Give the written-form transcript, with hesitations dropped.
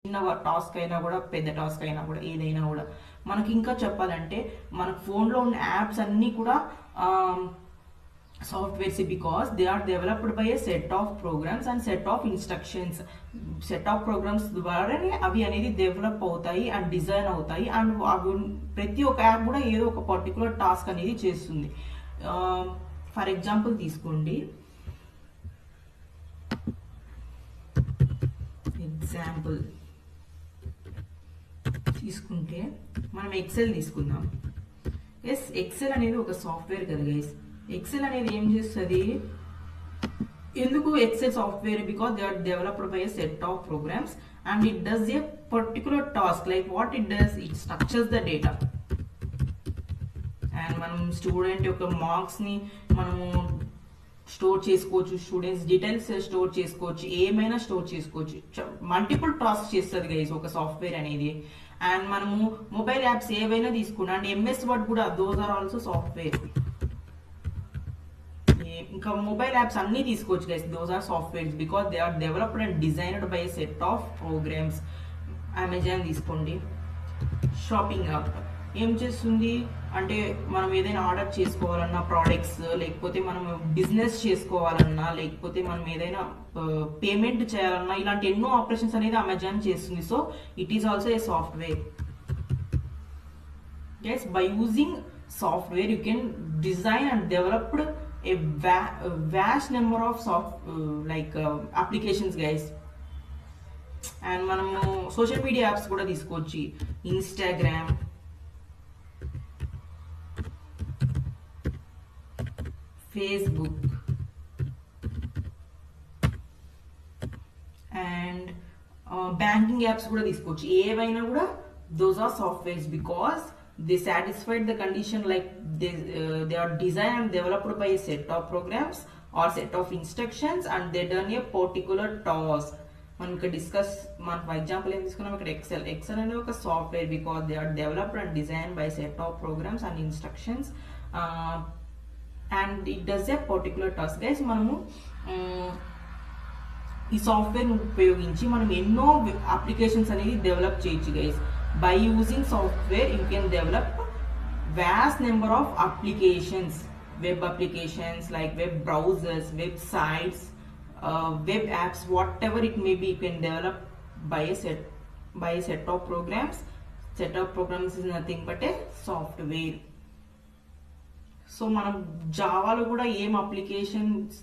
చిన్న టాస్క్ అయినా కూడా పెద్ద టాస్క్ అయినా కూడా ఏదైనా కూడా మనకి ఇంకా చెప్పాలంటే మన ఫోన్లో ఉన్న యాప్స్ అన్నీ కూడా softwares because they are developed by a set of programs and set of instructions. Set of programs ద్వారానే అవి అనేది డెవలప్ అవుతాయి అండ్ డిజైన్ అవుతాయి అండ్ అవి ప్రతి ఒక్క యాప్ కూడా ఏదో ఒక పర్టికులర్ టాస్క్ అనేది చేస్తుంది. ఫర్ ఎగ్జాంపుల్ తీసుకోండి, తీసుకుంటే మనం ఎక్సెల్ తీసుకుందాం. ఎక్సెల్ అనేది ఒక సాఫ్ట్వేర్ కదా గైస్. ఎక్సెల్ అనేది ఏం చేస్తుంది, ఎందుకు Excel software? Because they are developed by a set of programs and it does a particular task. Like what it does, it structures the data. And మనం student యొక్క మార్క్స్ని మనము స్టోర్ చేసుకోవచ్చు, స్టూడెంట్స్ డీటెయిల్స్ స్టోర్ చేసుకోవచ్చు, ఏమైనా store చేసుకోవచ్చు. Multiple task చేస్తుంది guys ఒక సాఫ్ట్వేర్ అనేది. అండ్ మనము మొబైల్ యాప్స్ ఏవైనా తీసుకున్నా అండ్ ఎంఎస్ వర్డ్ కూడా, దోస్ ఆర్ ఆల్సో సాఫ్ట్వేర్. ఇంకా మొబైల్ యాప్స్ అన్నీ తీసుకోవచ్చు guys, those are softwares because they are developed and designed by set of programs. Amazon తీసుకోండి, షాపింగ్ యాప్ ఏం చేస్తుంది అంటే మనం ఏదైనా ఆర్డర్ చేసుకోవాలన్నా ప్రోడక్ట్స్, లేకపోతే మనం బిజినెస్ చేసుకోవాలన్నా, లేకపోతే మనం ఏదైనా పేమెంట్ చేయాలన్నా, ఇలాంటి ఎన్నో ఆపరేషన్స్ అనేది అమెజాన్ చేస్తుంది. So it is also a software. Yes, by using software you can design and developed a vast number of applications guys. And మనము సోషల్ మీడియా యాప్స్ కూడా తీసుకోవచ్చు, Instagram, Facebook and banking apps కూడా తీసుకోవచ్చు. ఏవైనా కూడా those are softwares because they satisfied the condition, like they are designed and developed by a set of programs or set of instructions and they done a particular task. మనం ఇక్కడ discuss, మనం for example ఏం తీసుకున్నాం ఇక్కడ Excel అనేది ఒక software because they are developed and design by set of programs and instructions and it does a particular task guys. మనము ఈ సాఫ్ట్వేర్ ఉపయోగించి మనం ఎన్నో అప్లికేషన్స్ అనేది డెవలప్ చేయొచ్చు guys. By using software you can develop vast number of applications, web applications like web browsers, websites, web apps, whatever it may be, you can develop by a set of programs. Set of programs is nothing but a software. So మనం జావాలో కూడా ఏం applications